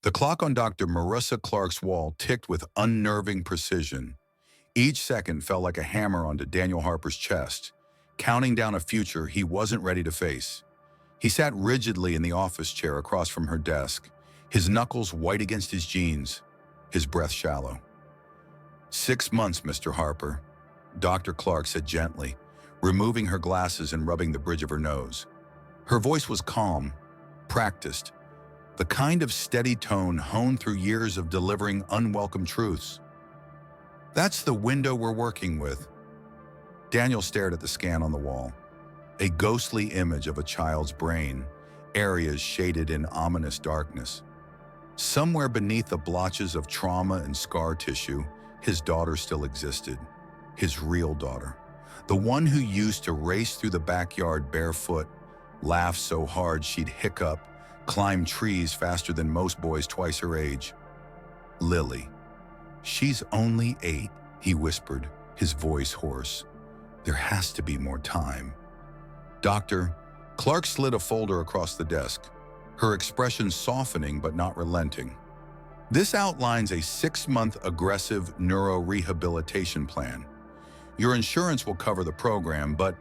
The clock on Dr. Marissa Clark's wall ticked with unnerving precision. Each second felt like a hammer onto Daniel Harper's chest, counting down a future he wasn't ready to face. He sat rigidly in the office chair across from her desk, his knuckles white against his jeans, his breath shallow. 6 months, Mr. Harper, Dr. Clark said gently, removing her glasses and rubbing the bridge of her nose. Her voice was calm, practiced, the kind of steady tone honed through years of delivering unwelcome truths. That's the window we're working with. Daniel stared at the scan on the wall, a ghostly image of a child's brain, areas shaded in ominous darkness. Somewhere beneath the blotches of trauma and scar tissue, his daughter still existed, his real daughter, the one who used to race through the backyard barefoot, laugh so hard she'd hiccup, climb trees faster than most boys twice her age. Lily. She's only 8, he whispered, his voice hoarse. There has to be more time. Doctor, Clark slid a folder across the desk, her expression softening but not relenting. This outlines a 6-month aggressive neurorehabilitation plan. Your insurance will cover the program, but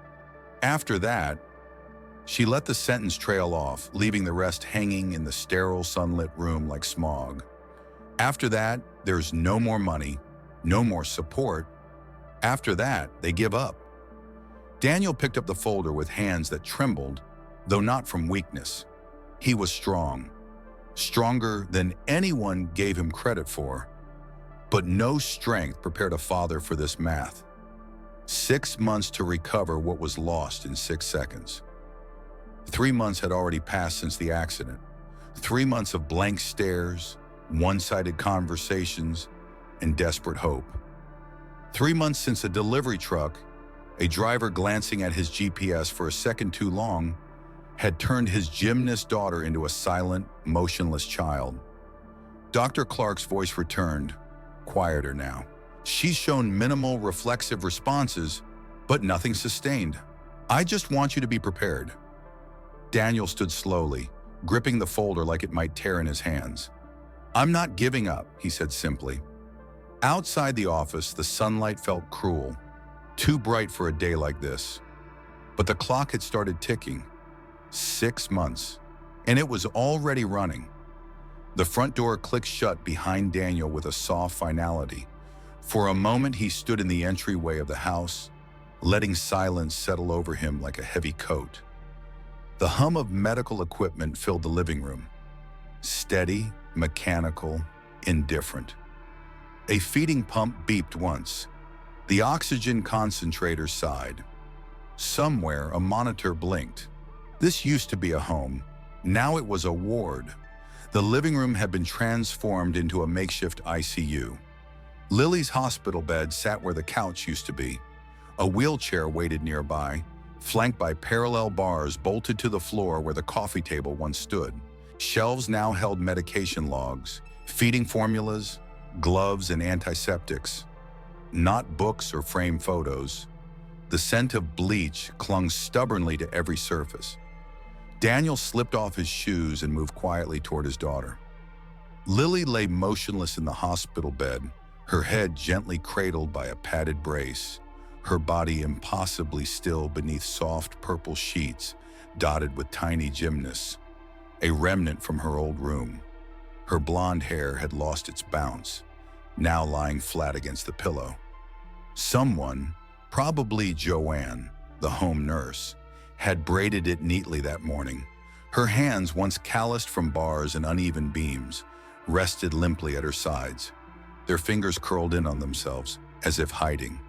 after that, she let the sentence trail off, leaving the rest hanging in the sterile, sunlit room like smog. After that, there's no more money, no more support. After that, they give up. Daniel picked up the folder with hands that trembled, though not from weakness. He was strong, stronger than anyone gave him credit for, but no strength prepared a father for this math. 6 months to recover what was lost in 6 seconds. 3 months had already passed since the accident. 3 months of blank stares, one-sided conversations, and desperate hope. 3 months since a delivery truck, a driver glancing at his GPS for a second too long, had turned his gymnast daughter into a silent, motionless child. Dr. Clark's voice returned, quieter now. She's shown minimal reflexive responses, but nothing sustained. I just want you to be prepared. Daniel stood slowly, gripping the folder like it might tear in his hands. I'm not giving up, he said simply. Outside the office, the sunlight felt cruel, too bright for a day like this. But the clock had started ticking. 6 months, and it was already running. The front door clicked shut behind Daniel with a soft finality. For a moment, he stood in the entryway of the house, letting silence settle over him like a heavy coat. The hum of medical equipment filled the living room. Steady, mechanical, indifferent. A feeding pump beeped once. The oxygen concentrator sighed. Somewhere, a monitor blinked. This used to be a home. Now it was a ward. The living room had been transformed into a makeshift ICU. Lily's hospital bed sat where the couch used to be. A wheelchair waited nearby, flanked by parallel bars bolted to the floor where the coffee table once stood. Shelves now held medication logs, feeding formulas, gloves, and antiseptics. Not books or framed photos. The scent of bleach clung stubbornly to every surface. Daniel slipped off his shoes and moved quietly toward his daughter. Lily lay motionless in the hospital bed, her head gently cradled by a padded brace, her body impossibly still beneath soft purple sheets dotted with tiny gymnasts, a remnant from her old room. Her blonde hair had lost its bounce, now lying flat against the pillow. Someone, probably Joanne, the home nurse, had braided it neatly that morning. Her hands, once calloused from bars and uneven beams, rested limply at her sides, their fingers curled in on themselves, as if hiding.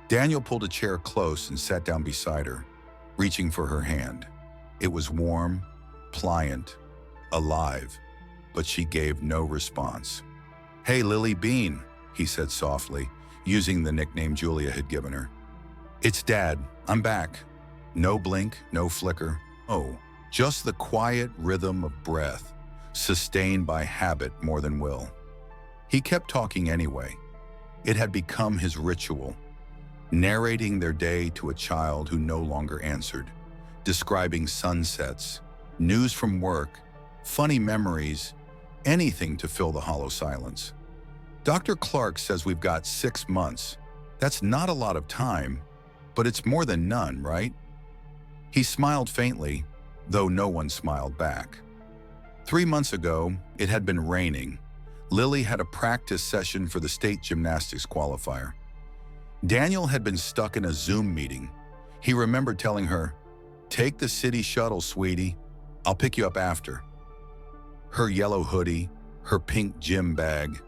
Daniel pulled a chair close and sat down beside her, reaching for her hand. It was warm, pliant, alive, but she gave no response. "Hey, Lily Bean," he said softly, using the nickname Julia had given her. "It's Dad. I'm back." No blink, no flicker. Oh, just the quiet rhythm of breath, sustained by habit more than will. He kept talking anyway. It had become his ritual, narrating their day to a child who no longer answered, describing sunsets, news from work, funny memories, anything to fill the hollow silence. Dr. Clark says we've got 6 months. That's not a lot of time, but it's more than none, right? He smiled faintly, though no one smiled back. 3 months ago, it had been raining. Lily had a practice session for the state gymnastics qualifier. Daniel had been stuck in a Zoom meeting. He remembered telling her, "Take the city shuttle, sweetie. I'll pick you up after." Her yellow hoodie, her pink gym bag.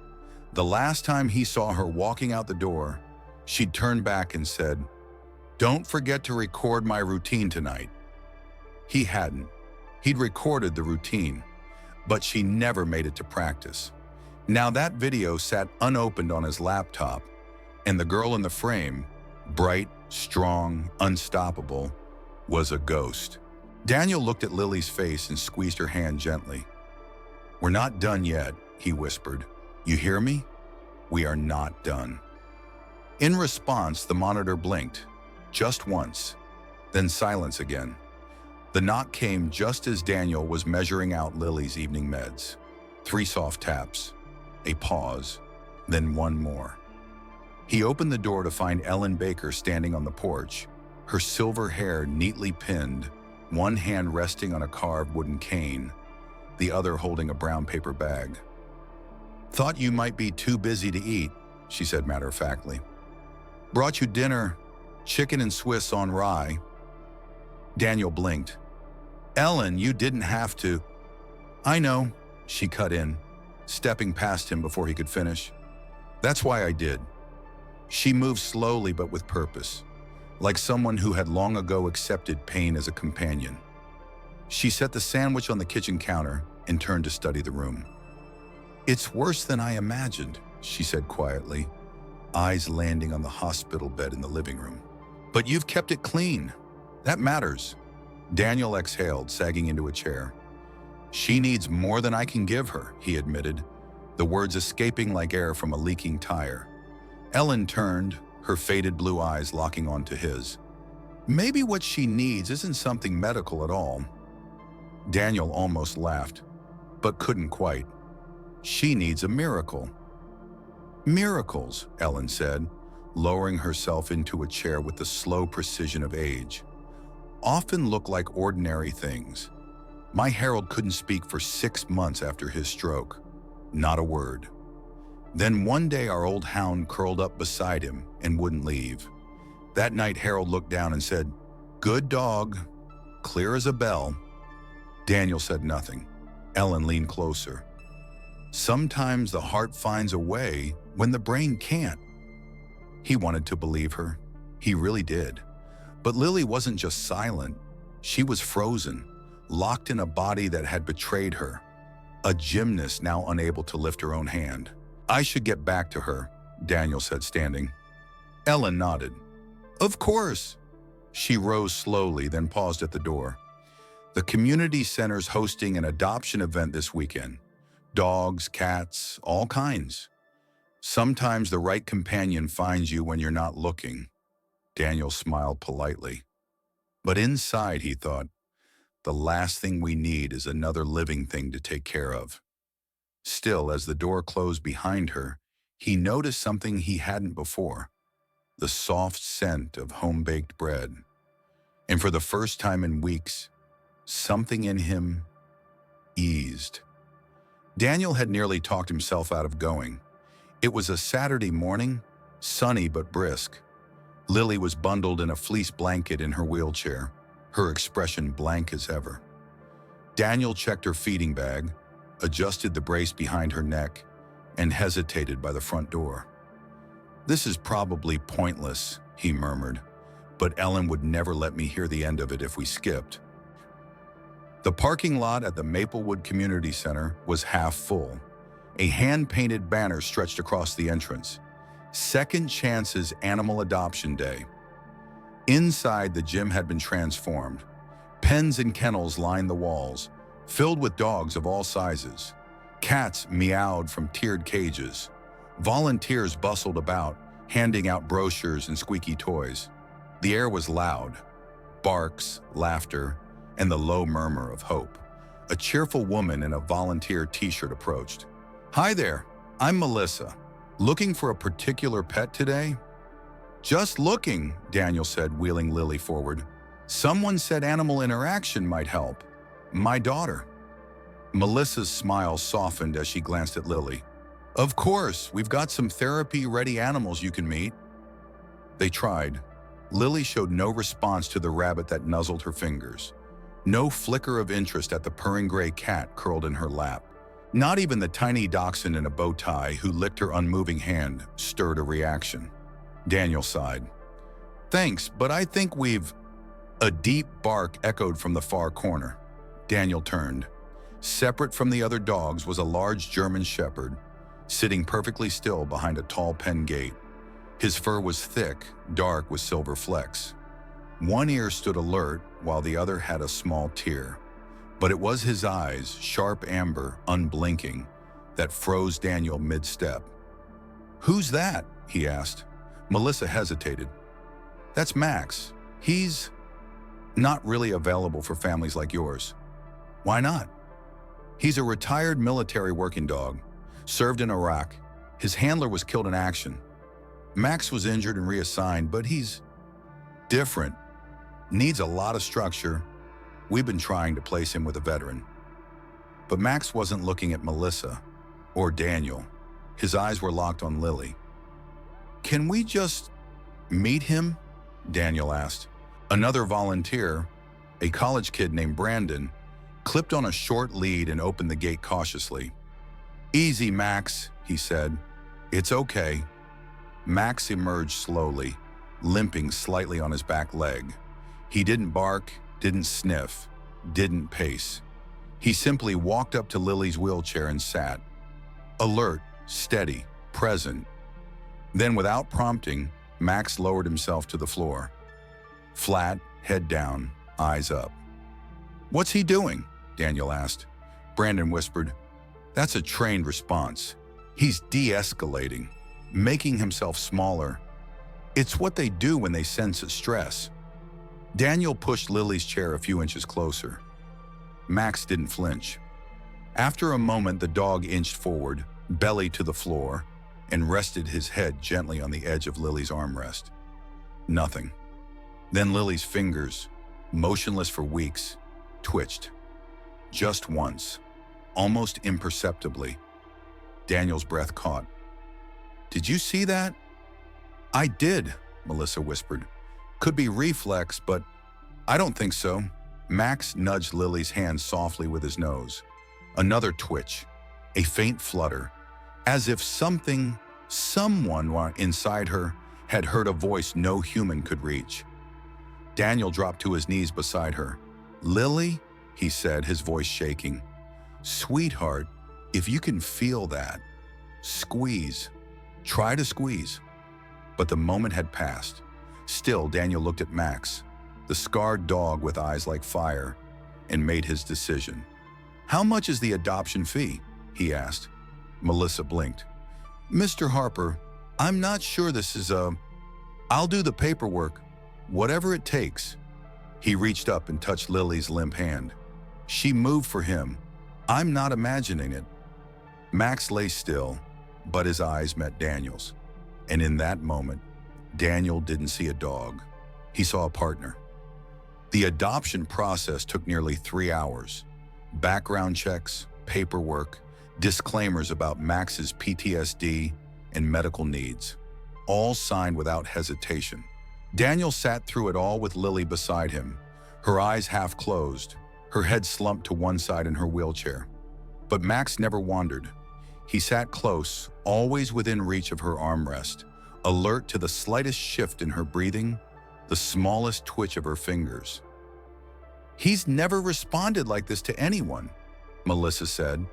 The last time he saw her walking out the door, she'd turned back and said, "Don't forget to record my routine tonight." He hadn't. He'd recorded the routine, but she never made it to practice. Now that video sat unopened on his laptop, and the girl in the frame, bright, strong, unstoppable, was a ghost. Daniel looked at Lily's face and squeezed her hand gently. "We're not done yet," he whispered. "You hear me? We are not done." In response, the monitor blinked, just once, then silence again. The knock came just as Daniel was measuring out Lily's evening meds. 3 soft taps, a pause, then one more. He opened the door to find Ellen Baker standing on the porch, her silver hair neatly pinned, one hand resting on a carved wooden cane, the other holding a brown paper bag. "Thought you might be too busy to eat," she said matter-of-factly. "Brought you dinner, chicken and Swiss on rye." Daniel blinked. "Ellen, you didn't have to." "I know," she cut in, stepping past him before he could finish. "That's why I did." She moved slowly but with purpose, like someone who had long ago accepted pain as a companion. She set the sandwich on the kitchen counter and turned to study the room. "It's worse than I imagined," she said quietly, eyes landing on the hospital bed in the living room. "But you've kept it clean. That matters." Daniel exhaled, sagging into a chair. "She needs more than I can give her," he admitted, the words escaping like air from a leaking tire. Ellen turned, her faded blue eyes locking onto his. "Maybe what she needs isn't something medical at all." Daniel almost laughed, but couldn't quite. "She needs a miracle." "Miracles," Ellen said, lowering herself into a chair with the slow precision of age, "often look like ordinary things. My Harold couldn't speak for 6 months after his stroke. Not a word. Then one day our old hound curled up beside him and wouldn't leave. That night Harold looked down and said, 'Good dog,' clear as a bell." Daniel said nothing. Ellen leaned closer. "Sometimes the heart finds a way when the brain can't." He wanted to believe her. He really did. But Lily wasn't just silent. She was frozen, locked in a body that had betrayed her. A gymnast now unable to lift her own hand. "I should get back to her," Daniel said, standing. Ellen nodded. "Of course." She rose slowly, then paused at the door. "The community center's hosting an adoption event this weekend. Dogs, cats, all kinds. Sometimes the right companion finds you when you're not looking." Daniel smiled politely. But inside, he thought, the last thing we need is another living thing to take care of. Still, as the door closed behind her, he noticed something he hadn't before, the soft scent of home-baked bread. And for the first time in weeks, something in him eased. Daniel had nearly talked himself out of going. It was a Saturday morning, sunny but brisk. Lily was bundled in a fleece blanket in her wheelchair, her expression blank as ever. Daniel checked her feeding bag, adjusted the brace behind her neck, and hesitated by the front door. "This is probably pointless," he murmured, "but Ellen would never let me hear the end of it if we skipped." The parking lot at the Maplewood Community Center was half full. A hand-painted banner stretched across the entrance. Second Chance's Animal Adoption Day. Inside, the gym had been transformed. Pens and kennels lined the walls, filled with dogs of all sizes. Cats meowed from tiered cages. Volunteers bustled about, handing out brochures and squeaky toys. The air was loud. Barks, laughter, and the low murmur of hope. A cheerful woman in a volunteer t-shirt approached. "Hi there, I'm Melissa. Looking for a particular pet today?" "Just looking," Daniel said, wheeling Lily forward. "Someone said animal interaction might help. My daughter." Melissa's smile softened as she glanced at Lily. "Of course, we've got some therapy-ready animals you can meet." They tried. Lily showed no response to the rabbit that nuzzled her fingers. No flicker of interest at the purring gray cat curled in her lap. Not even the tiny dachshund in a bow tie who licked her unmoving hand stirred a reaction. Daniel sighed. "Thanks, but I think we've—" A deep bark echoed from the far corner. Daniel turned. Separate from the other dogs was a large German shepherd, sitting perfectly still behind a tall pen gate. His fur was thick, dark with silver flecks. One ear stood alert, while the other had a small tear. But it was his eyes, sharp amber, unblinking, that froze Daniel mid-step. "Who's that?" he asked. Melissa hesitated. "That's Max. He's not really available for families like yours." "Why not?" "He's a retired military working dog. Served in Iraq. His handler was killed in action. Max was injured and reassigned, but he's different. Needs a lot of structure. We've been trying to place him with a veteran." But Max wasn't looking at Melissa or Daniel. His eyes were locked on Lily. "Can we just meet him?" Daniel asked. Another volunteer, a college kid named Brandon, clipped on a short lead and opened the gate cautiously. "Easy, Max," he said. "It's okay." Max emerged slowly, limping slightly on his back leg. He didn't bark, didn't sniff, didn't pace. He simply walked up to Lily's wheelchair and sat. Alert, steady, present. Then, without prompting, Max lowered himself to the floor. Flat, head down, eyes up. "What's he doing?" Daniel asked. Brandon whispered, "That's a trained response. He's de-escalating, making himself smaller. It's what they do when they sense stress." Daniel pushed Lily's chair a few inches closer. Max didn't flinch. After a moment, the dog inched forward, belly to the floor, and rested his head gently on the edge of Lily's armrest. Nothing. Then Lily's fingers, motionless for weeks, twitched. Just once, almost imperceptibly. Daniel's breath caught. "Did you see that?" "I did," Melissa whispered. "Could be reflex, but I don't think so." Max nudged Lily's hand softly with his nose. Another twitch, a faint flutter, as if someone inside her had heard a voice no human could reach. Daniel dropped to his knees beside her. "Lily," he said, his voice shaking. "Sweetheart, if you can feel that, squeeze. Try to squeeze." But the moment had passed. Still, Daniel looked at Max, the scarred dog with eyes like fire, and made his decision. "How much is the adoption fee?" he asked. Melissa blinked. "Mr. Harper, I'm not sure this is I'll do the paperwork, whatever it takes." He reached up and touched Lily's limp hand. She moved for him. "I'm not imagining it." Max lay still, but his eyes met Daniel's. And in that moment, Daniel didn't see a dog. He saw a partner. The adoption process took nearly 3 hours. Background checks, paperwork, disclaimers about Max's PTSD and medical needs, all signed without hesitation. Daniel sat through it all with Lily beside him, her eyes half closed, her head slumped to one side in her wheelchair. But Max never wandered. He sat close, always within reach of her armrest, alert to the slightest shift in her breathing, the smallest twitch of her fingers. "He's never responded like this to anyone," Melissa said,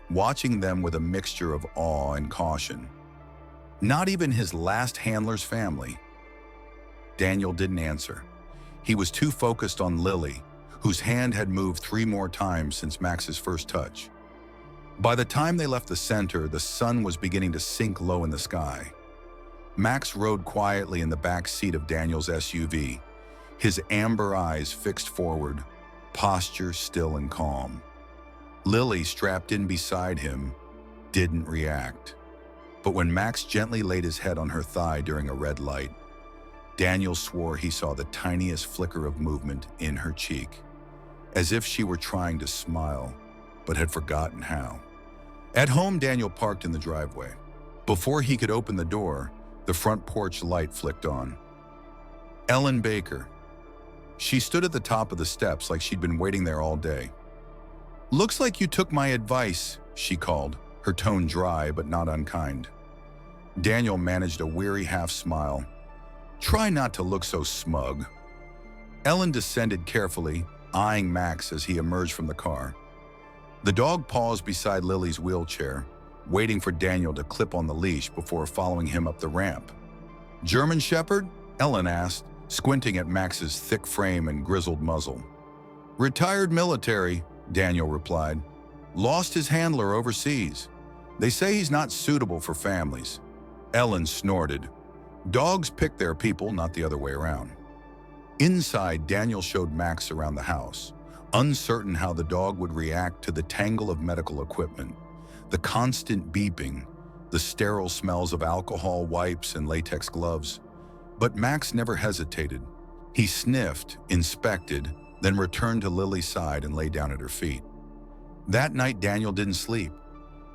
watching them with a mixture of awe and caution. "Not even his last handler's family." Daniel didn't answer. He was too focused on Lily, whose hand had moved 3 more times since Max's first touch. By the time they left the center, the sun was beginning to sink low in the sky. Max rode quietly in the back seat of Daniel's SUV, his amber eyes fixed forward, posture still and calm. Lily, strapped in beside him, didn't react. But when Max gently laid his head on her thigh during a red light, Daniel swore he saw the tiniest flicker of movement in her cheek, as if she were trying to smile, but had forgotten how. At home, Daniel parked in the driveway. Before he could open the door, the front porch light flicked on. Ellen Baker. She stood at the top of the steps like she'd been waiting there all day. "Looks like you took my advice," she called, her tone dry but not unkind. Daniel managed a weary half-smile. "Try not to look so smug." Ellen descended carefully, eyeing Max as he emerged from the car. The dog paused beside Lily's wheelchair, waiting for Daniel to clip on the leash before following him up the ramp. "German Shepherd?" Ellen asked, squinting at Max's thick frame and grizzled muzzle. "Retired military," Daniel replied. "Lost his handler overseas. They say he's not suitable for families." Ellen snorted. "Dogs pick their people, not the other way around." Inside, Daniel showed Max around the house, uncertain how the dog would react to the tangle of medical equipment, the constant beeping, the sterile smells of alcohol wipes and latex gloves. But Max never hesitated. He sniffed, inspected, then returned to Lily's side and lay down at her feet. That night, Daniel didn't sleep.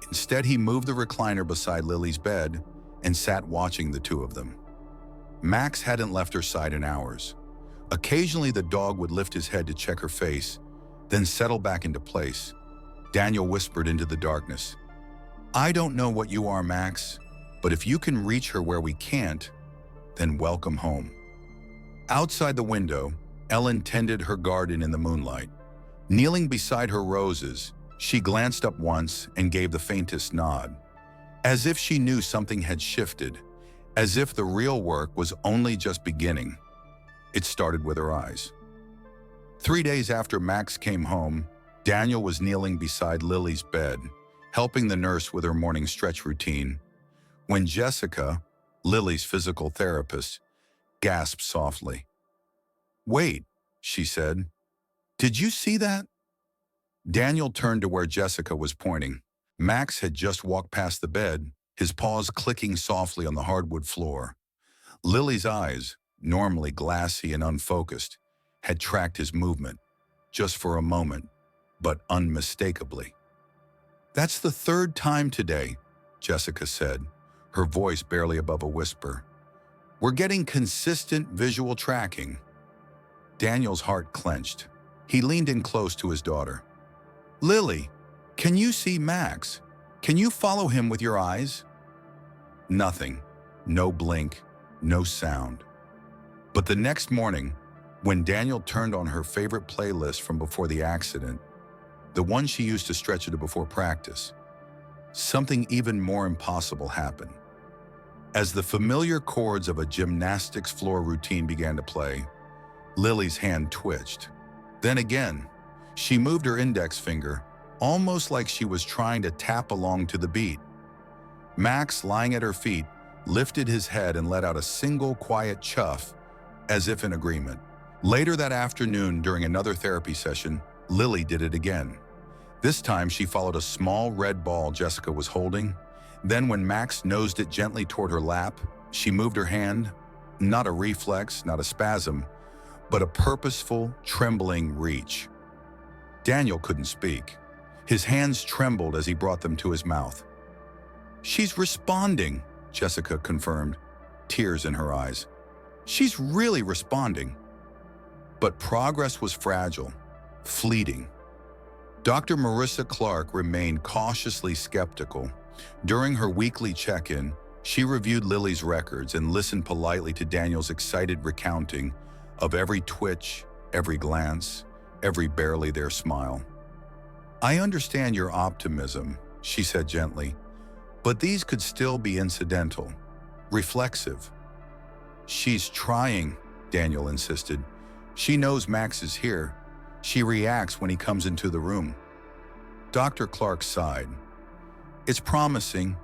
Instead, he moved the recliner beside Lily's bed and sat watching the two of them. Max hadn't left her side in hours. Occasionally, the dog would lift his head to check her face, then settle back into place. Daniel whispered into the darkness, "I don't know what you are, Max, but if you can reach her where we can't, then welcome home." Outside the window, Ellen tended her garden in the moonlight. Kneeling beside her roses, she glanced up once and gave the faintest nod, as if she knew something had shifted, as if the real work was only just beginning. It started with her eyes. 3 days after Max came home, Daniel was kneeling beside Lily's bed, helping the nurse with her morning stretch routine, when Jessica, Lily's physical therapist, gasped softly. "Wait," she said. "Did you see that?" Daniel turned to where Jessica was pointing. Max had just walked past the bed, his paws clicking softly on the hardwood floor. Lily's eyes, normally glassy and unfocused, had tracked his movement, just for a moment, but unmistakably. "That's the third time today," Jessica said, her voice barely above a whisper. "We're getting consistent visual tracking." Daniel's heart clenched. He leaned in close to his daughter. "Lily, can you see Max? Can you follow him with your eyes?" Nothing. No blink, no sound. But the next morning, when Daniel turned on her favorite playlist from before the accident, the one she used to stretch to before practice, something even more impossible happened. As the familiar chords of a gymnastics floor routine began to play, Lily's hand twitched. Then again, she moved her index finger, almost like she was trying to tap along to the beat. Max, lying at her feet, lifted his head and let out a single quiet chuff, as if in agreement. Later that afternoon, during another therapy session, Lily did it again. This time, she followed a small red ball Jessica was holding. Then when Max nosed it gently toward her lap, she moved her hand, not a reflex, not a spasm, but a purposeful, trembling reach. Daniel couldn't speak. His hands trembled as he brought them to his mouth. "She's responding," Jessica confirmed, tears in her eyes. "She's really responding." But progress was fragile, fleeting. Dr. Marissa Clark remained cautiously skeptical. During her weekly check-in, she reviewed Lily's records and listened politely to Daniel's excited recounting of every twitch, every glance, every barely there smile. "I understand your optimism," she said gently, "but these could still be incidental, reflexive." "She's trying," Daniel insisted. "She knows Max is here. She reacts when he comes into the room." Dr. Clark sighed. "It's promising,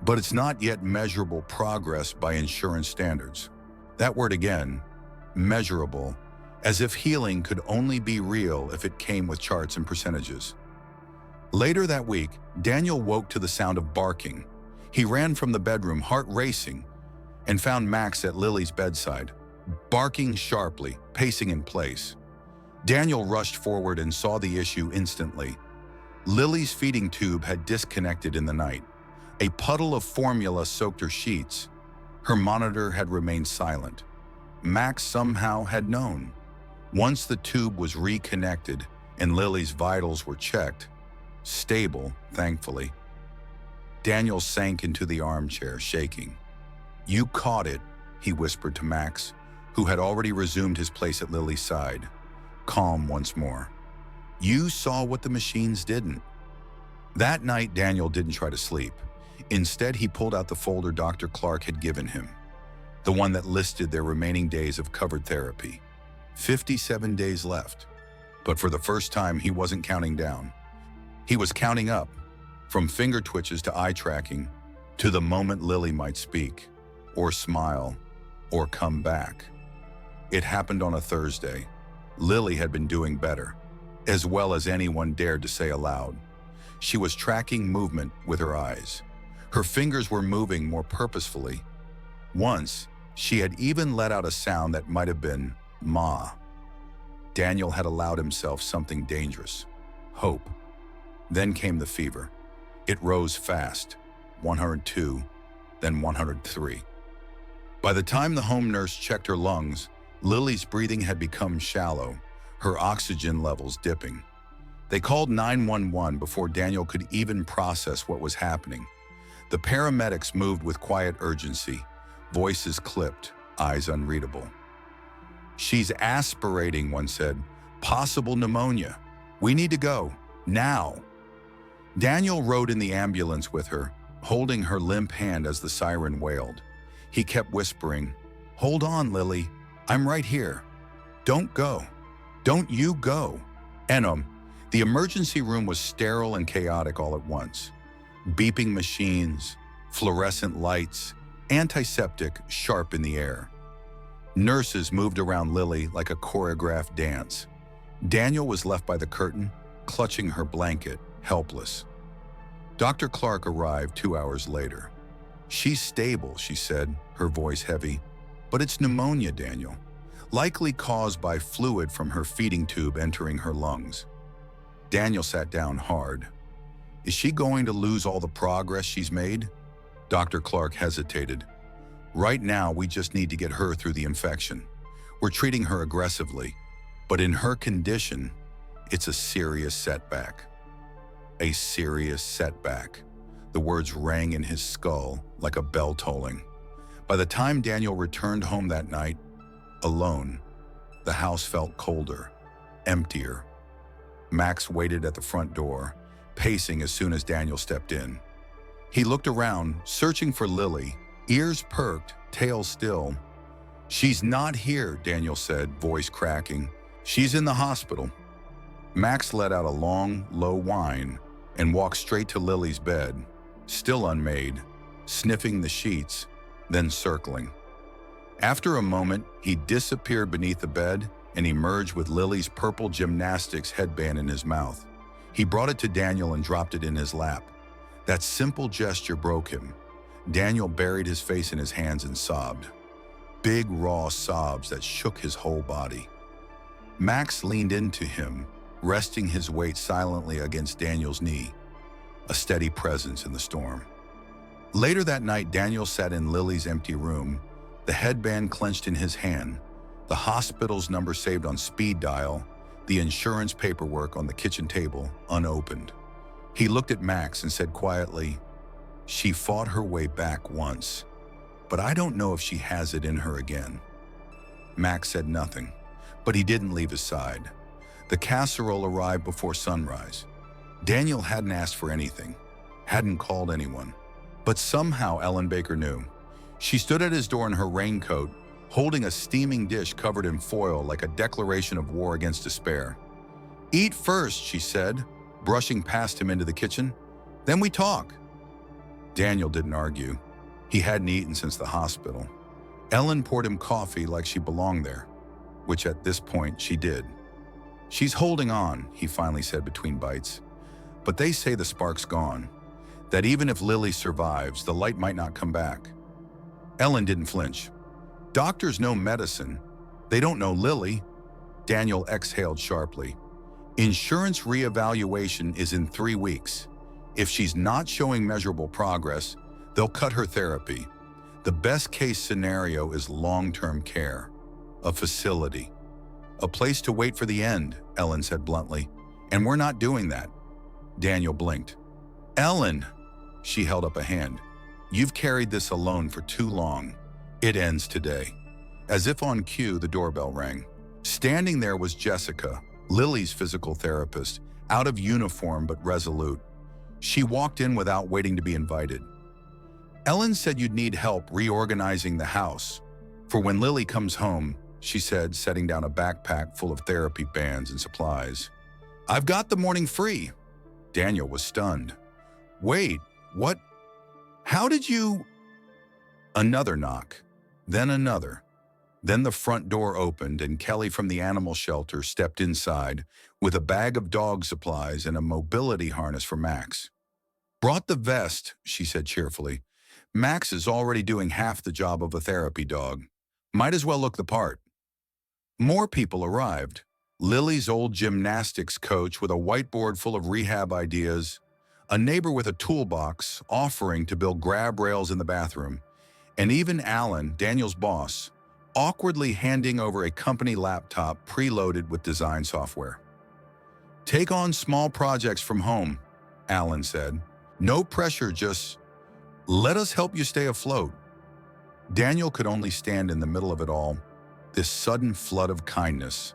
but it's not yet measurable progress by insurance standards." That word again, measurable, as if healing could only be real if it came with charts and percentages. Later that week, Daniel woke to the sound of barking. He ran from the bedroom, heart racing, and found Max at Lily's bedside, barking sharply, pacing in place. Daniel rushed forward and saw the issue instantly. Lily's feeding tube had disconnected in the night. A puddle of formula soaked her sheets. Her monitor had remained silent. Max somehow had known. Once the tube was reconnected and Lily's vitals were checked, stable, thankfully, Daniel sank into the armchair, shaking. "You caught it," he whispered to Max, who had already resumed his place at Lily's side, calm once more. "You saw what the machines didn't." That night, Daniel didn't try to sleep. Instead, he pulled out the folder Dr. Clark had given him, the one that listed their remaining days of covered therapy. 57 days left. But for the first time, he wasn't counting down. He was counting up, from finger twitches to eye tracking, to the moment Lily might speak, or smile, or come back. It happened on a Thursday. Lily had been doing better, as well as anyone dared to say aloud. She was tracking movement with her eyes. Her fingers were moving more purposefully. Once, she had even let out a sound that might have been "ma." Daniel had allowed himself something dangerous: hope. Then came the fever. It rose fast, 102, then 103. By the time the home nurse checked her lungs, Lily's breathing had become shallow, her oxygen levels dipping. They called 911 before Daniel could even process what was happening. The paramedics moved with quiet urgency, voices clipped, eyes unreadable. "She's aspirating," one said. "Possible pneumonia. We need to go, now." Daniel rode in the ambulance with her, holding her limp hand as the siren wailed. He kept whispering, "Hold on, Lily. I'm right here. Don't go. Don't you go." The emergency room was sterile and chaotic all at once. Beeping machines, fluorescent lights, antiseptic sharp in the air. Nurses moved around Lily like a choreographed dance. Daniel was left by the curtain, clutching her blanket, helpless. Dr. Clark arrived 2 hours later. "She's stable," she said, her voice heavy. "But it's pneumonia, Daniel, likely caused by fluid from her feeding tube entering her lungs." Daniel sat down hard. "Is she going to lose all the progress she's made?" Dr. Clark hesitated. "Right now, we just need to get her through the infection. We're treating her aggressively, but in her condition, it's a serious setback." A serious setback. The words rang in his skull like a bell tolling. By the time Daniel returned home that night, alone, the house felt colder, emptier. Max waited at the front door, pacing as soon as Daniel stepped in. He looked around, searching for Lily, ears perked, tail still. "She's not here," Daniel said, voice cracking. "She's in the hospital." Max let out a long, low whine and walked straight to Lily's bed, still unmade, sniffing the sheets, then circling. After a moment, he disappeared beneath the bed and emerged with Lily's purple gymnastics headband in his mouth. He brought it to Daniel and dropped it in his lap. That simple gesture broke him. Daniel buried his face in his hands and sobbed. Big, raw sobs that shook his whole body. Max leaned into him, resting his weight silently against Daniel's knee, a steady presence in the storm. Later that night, Daniel sat in Lily's empty room, the headband clenched in his hand, the hospital's number saved on speed dial, the insurance paperwork on the kitchen table unopened. He looked at Max and said quietly, "She fought her way back once, but I don't know if she has it in her again." Max said nothing, but he didn't leave his side. The casserole arrived before sunrise. Daniel hadn't asked for anything, hadn't called anyone, but somehow Ellen Baker knew. She stood at his door in her raincoat, holding a steaming dish covered in foil like a declaration of war against despair. "Eat first," she said, brushing past him into the kitchen. "Then we talk." Daniel didn't argue. He hadn't eaten since the hospital. Ellen poured him coffee like she belonged there, which at this point she did. "She's holding on," he finally said between bites. But they say the spark's gone, that even if Lily survives, the light might not come back. Ellen didn't flinch. Doctors know medicine. They don't know Lily. Daniel exhaled sharply. Insurance reevaluation is in 3 weeks. If she's not showing measurable progress, they'll cut her therapy. The best case scenario is long-term care, a facility, a place to wait for the end, Ellen said bluntly. And we're not doing that. Daniel blinked. Ellen, she held up a hand. You've carried this alone for too long. It ends today. As if on cue, the doorbell rang. Standing there was Jessica, Lily's physical therapist, out of uniform but resolute. She walked in without waiting to be invited. Ellen said you'd need help reorganizing the house. For when Lily comes home, she said, setting down a backpack full of therapy bands and supplies. I've got the morning free. Daniel was stunned. Wait, what? How did you? Another knock, then another. Then the front door opened and Kelly from the animal shelter stepped inside with a bag of dog supplies and a mobility harness for Max. Brought the vest, she said cheerfully. Max is already doing half the job of a therapy dog. Might as well look the part. More people arrived. Lily's old gymnastics coach with a whiteboard full of rehab ideas, a neighbor with a toolbox offering to build grab rails in the bathroom, and even Alan, Daniel's boss, awkwardly handing over a company laptop preloaded with design software. Take on small projects from home, Alan said. No pressure, just let us help you stay afloat. Daniel could only stand in the middle of it all, this sudden flood of kindness,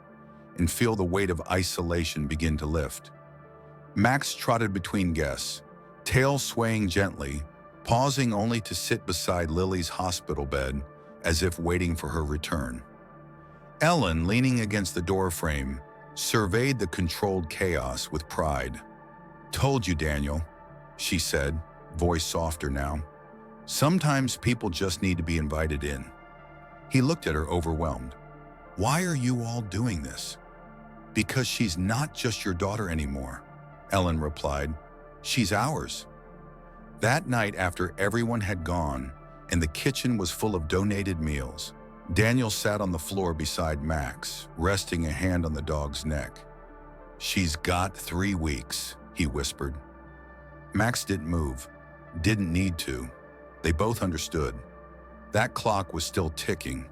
and feel the weight of isolation begin to lift. Max trotted between guests, tail swaying gently, pausing only to sit beside Lily's hospital bed as if waiting for her return. Ellen, leaning against the doorframe, surveyed the controlled chaos with pride. Told you, Daniel, she said, voice softer now. Sometimes people just need to be invited in. He looked at her overwhelmed. Why are you all doing this? Because she's not just your daughter anymore, Ellen replied. She's ours. That night, after everyone had gone and the kitchen was full of donated meals, Daniel sat on the floor beside Max, resting a hand on the dog's neck. She's got 3 weeks, he whispered. Max didn't move, didn't need to. They both understood. That clock was still ticking,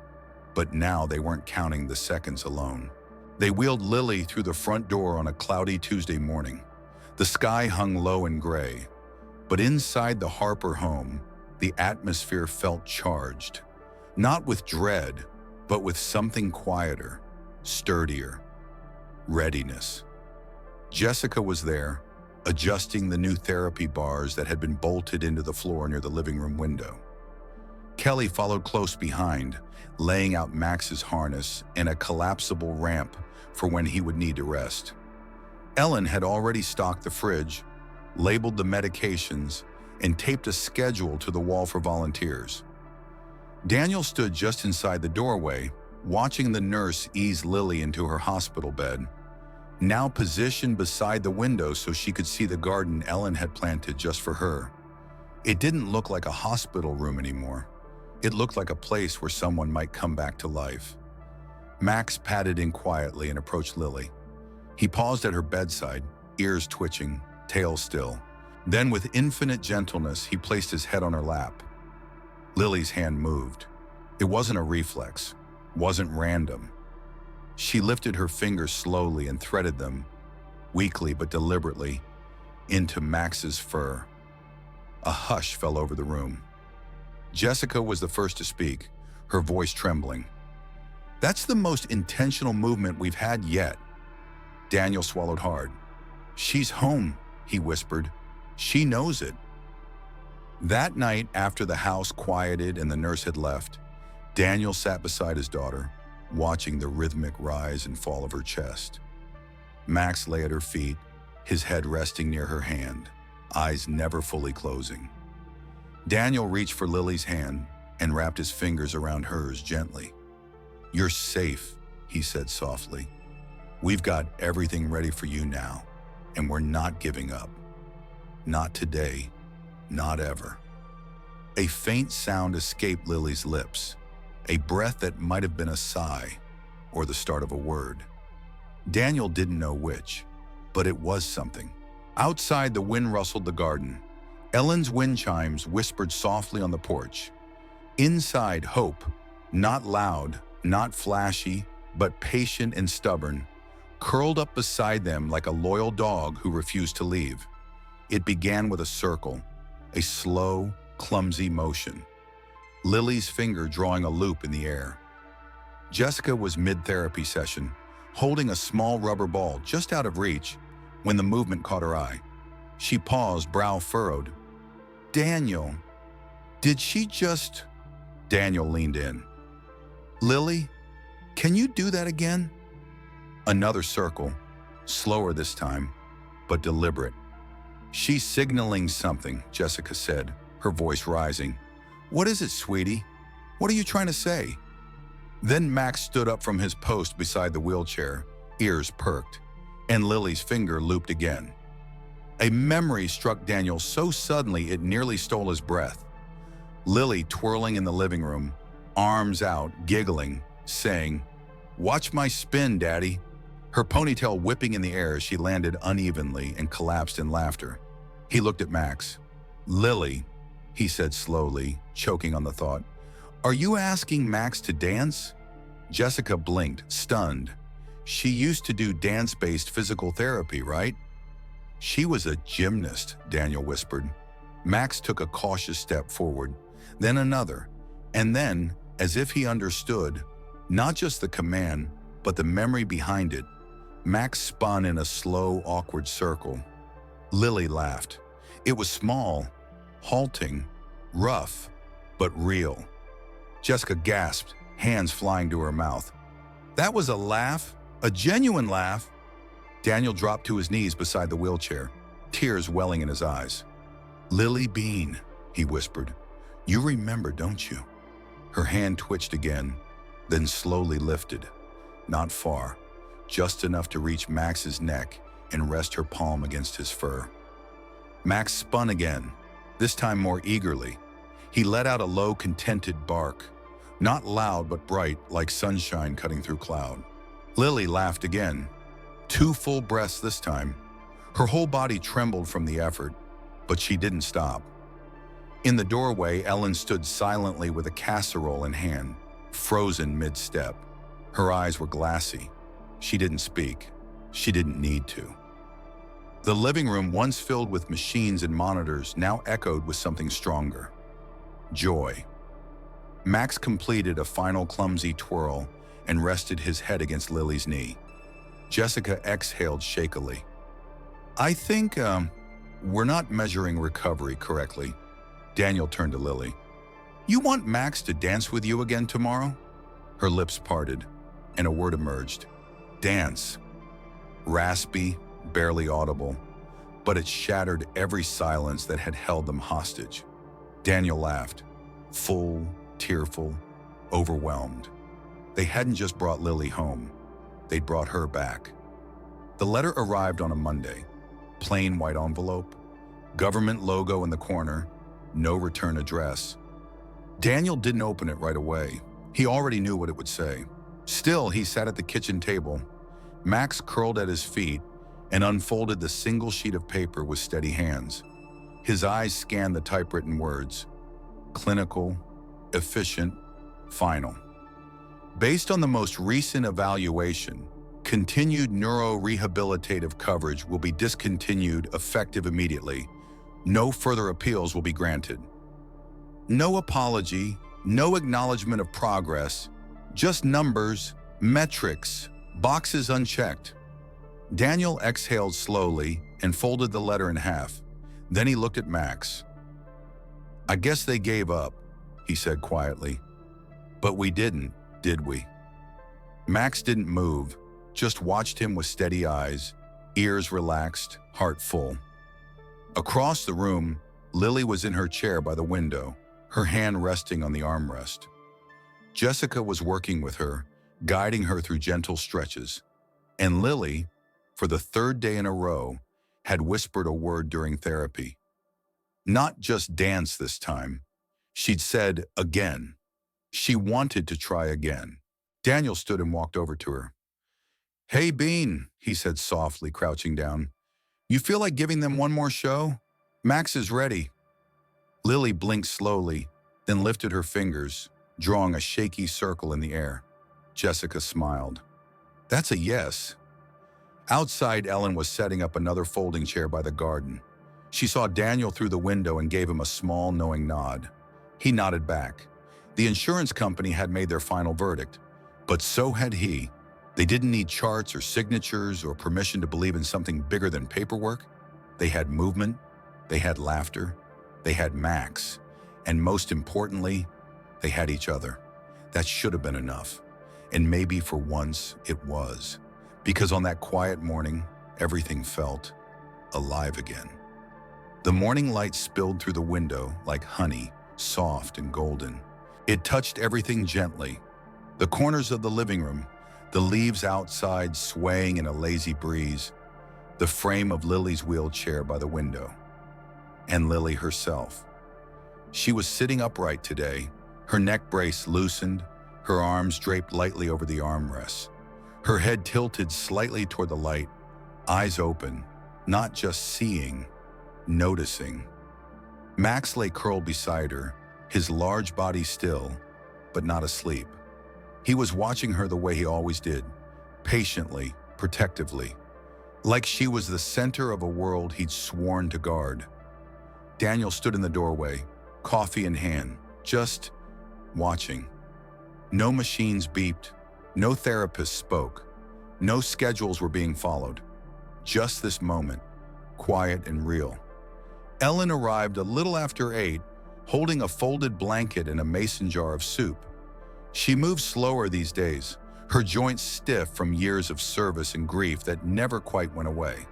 but now they weren't counting the seconds alone. They wheeled Lily through the front door on a cloudy Tuesday morning. The sky hung low and gray, but inside the Harper home, the atmosphere felt charged, not with dread, but with something quieter, sturdier, readiness. Jessica was there, adjusting the new therapy bars that had been bolted into the floor near the living room window. Kelly followed close behind, laying out Max's harness and a collapsible ramp for when he would need to rest. Ellen had already stocked the fridge, labeled the medications, and taped a schedule to the wall for volunteers. Daniel stood just inside the doorway, watching the nurse ease Lily into her hospital bed, now positioned beside the window so she could see the garden Ellen had planted just for her. It didn't look like a hospital room anymore. It looked like a place where someone might come back to life. Max padded in quietly and approached Lily. He paused at her bedside, ears twitching, tail still. Then with infinite gentleness, he placed his head on her lap. Lily's hand moved. It wasn't a reflex, wasn't random. She lifted her fingers slowly and threaded them, weakly but deliberately, into Max's fur. A hush fell over the room. Jessica was the first to speak, her voice trembling. That's the most intentional movement we've had yet. Daniel swallowed hard. She's home, he whispered. She knows it. That night, after the house quieted and the nurse had left, Daniel sat beside his daughter, watching the rhythmic rise and fall of her chest. Max lay at her feet, his head resting near her hand, eyes never fully closing. Daniel reached for Lily's hand and wrapped his fingers around hers gently. You're safe, he said softly. We've got everything ready for you now, and we're not giving up. Not today. Not ever. A faint sound escaped Lily's lips, a breath that might have been a sigh or the start of a word. Daniel didn't know which, but it was something. Outside, the wind rustled the garden. Ellen's wind chimes whispered softly on the porch. Inside, Hope, not loud, not flashy, but patient and stubborn, curled up beside them like a loyal dog who refused to leave. It began with a circle, a slow, clumsy motion. Lily's finger drawing a loop in the air. Jessica was mid-therapy session, holding a small rubber ball just out of reach when the movement caught her eye. She paused, brow furrowed. Daniel, did she just... Daniel leaned in. Lily, can you do that again? Another circle, slower this time, but deliberate. She's signaling something, Jessica said, her voice rising. What is it, sweetie? What are you trying to say? Then Max stood up from his post beside the wheelchair, ears perked, and Lily's finger looped again. A memory struck Daniel so suddenly it nearly stole his breath. Lily twirling in the living room, arms out, giggling, saying, "Watch my spin, Daddy." Her ponytail whipping in the air as she landed unevenly and collapsed in laughter. He looked at Max. Lily, he said slowly, choking on the thought, are you asking Max to dance? Jessica blinked, stunned. She used to do dance-based physical therapy, right? She was a gymnast, Daniel whispered. Max took a cautious step forward, then another, and then, as if he understood, not just the command, but the memory behind it, Max spun in a slow, awkward circle. Lily laughed. It was small, halting, rough, but real. Jessica gasped, hands flying to her mouth. That was a laugh, a genuine laugh. Daniel dropped to his knees beside the wheelchair, tears welling in his eyes. Lily Bean, he whispered. You remember, don't you? Her hand twitched again, then slowly lifted. Not far, just enough to reach Max's neck and rest her palm against his fur. Max spun again, this time more eagerly. He let out a low, contented bark, not loud but bright like sunshine cutting through cloud. Lily laughed again, 2 full breaths this time. Her whole body trembled from the effort, but she didn't stop. In the doorway, Ellen stood silently with a casserole in hand, frozen mid-step. Her eyes were glassy. She didn't speak. She didn't need to. The living room, once filled with machines and monitors, now echoed with something stronger. Joy. Max completed a final clumsy twirl and rested his head against Lily's knee. Jessica exhaled shakily. I think, we're not measuring recovery correctly. Daniel turned to Lily. You want Max to dance with you again tomorrow? Her lips parted, and a word emerged. Dance. Raspy, barely audible, but it shattered every silence that had held them hostage. Daniel laughed, full, tearful, overwhelmed. They hadn't just brought Lily home. They'd brought her back. The letter arrived on a Monday. Plain white envelope, government logo in the corner, no return address. Daniel didn't open it right away. He already knew what it would say. Still, he sat at the kitchen table. Max curled at his feet and unfolded the single sheet of paper with steady hands. His eyes scanned the typewritten words. Clinical, efficient, final. Based on the most recent evaluation, continued neurorehabilitative coverage will be discontinued effective immediately. No further appeals will be granted. No apology, no acknowledgement of progress, just numbers, metrics, boxes unchecked. Daniel exhaled slowly and folded the letter in half. Then he looked at Max. I guess they gave up, he said quietly. But we didn't, did we? Max didn't move, just watched him with steady eyes, ears relaxed, heart full. Across the room, Lily was in her chair by the window, her hand resting on the armrest. Jessica was working with her, guiding her through gentle stretches. And Lily, for the 3rd day in a row, had whispered a word during therapy. Not just dance this time. She'd said again. She wanted to try again. Daniel stood and walked over to her. "Hey, Bean," he said softly, crouching down. "You feel like giving them one more show? Max is ready." Lily blinked slowly, then lifted her fingers, drawing a shaky circle in the air. Jessica smiled. "That's a yes." Outside, Ellen was setting up another folding chair by the garden. She saw Daniel through the window and gave him a small, knowing nod. He nodded back. The insurance company had made their final verdict, but so had he. They didn't need charts or signatures or permission to believe in something bigger than paperwork. They had movement, they had laughter, they had Max, and most importantly, they had each other. That should have been enough. And maybe for once it was. Because on that quiet morning, everything felt alive again. The morning light spilled through the window like honey, soft and golden. It touched everything gently. The corners of the living room, the leaves outside swaying in a lazy breeze, the frame of Lily's wheelchair by the window, and Lily herself. She was sitting upright today, her neck brace loosened, her arms draped lightly over the armrests, her head tilted slightly toward the light, eyes open, not just seeing, noticing. Max lay curled beside her, his large body still, but not asleep. He was watching her the way he always did, patiently, protectively, like she was the center of a world he'd sworn to guard. Daniel stood in the doorway, coffee in hand, just watching. No machines beeped, no therapist spoke, no schedules were being followed. Just this moment, quiet and real. Ellen arrived a little after 8, holding a folded blanket and a mason jar of soup. She moved slower these days, her joints stiff from years of service and grief that never quite went away.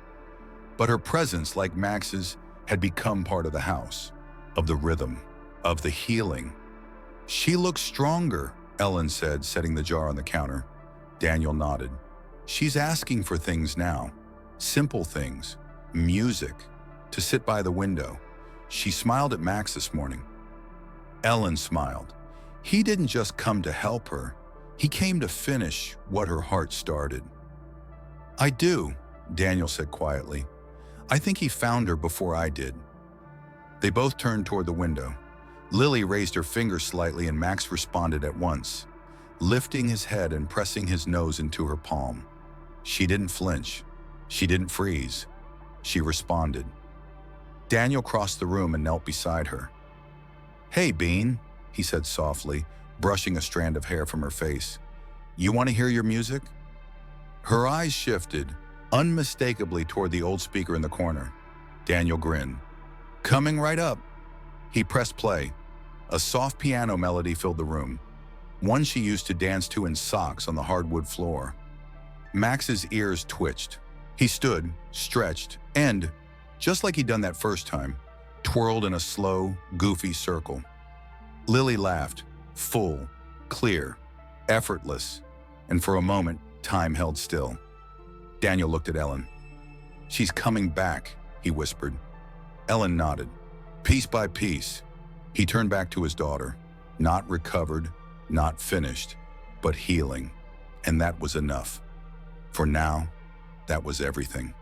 But her presence, like Max's, had become part of the house, of the rhythm, of the healing. "She looks stronger," Ellen said, setting the jar on the counter. Daniel nodded. "She's asking for things now, simple things, music, to sit by the window. She smiled at Max this morning." Ellen smiled. He didn't just come to help her. He came to finish what her heart started. "I do," Daniel said quietly. "I think he found her before I did." They both turned toward the window. Lily raised her finger slightly and Max responded at once, lifting his head and pressing his nose into her palm. She didn't flinch. She didn't freeze. She responded. Daniel crossed the room and knelt beside her. "Hey, Bean," he said softly, brushing a strand of hair from her face. "You want to hear your music?" Her eyes shifted, unmistakably toward the old speaker in the corner. Daniel grinned. "Coming right up." He pressed play. A soft piano melody filled the room, one she used to dance to in socks on the hardwood floor. Max's ears twitched. He stood, stretched, and, just like he'd done that first time, twirled in a slow, goofy circle. Lily laughed, full, clear, effortless, and for a moment, time held still. Daniel looked at Ellen. "She's coming back," he whispered. Ellen nodded. Piece by piece, he turned back to his daughter, not recovered, not finished, but healing, and that was enough. For now, that was everything.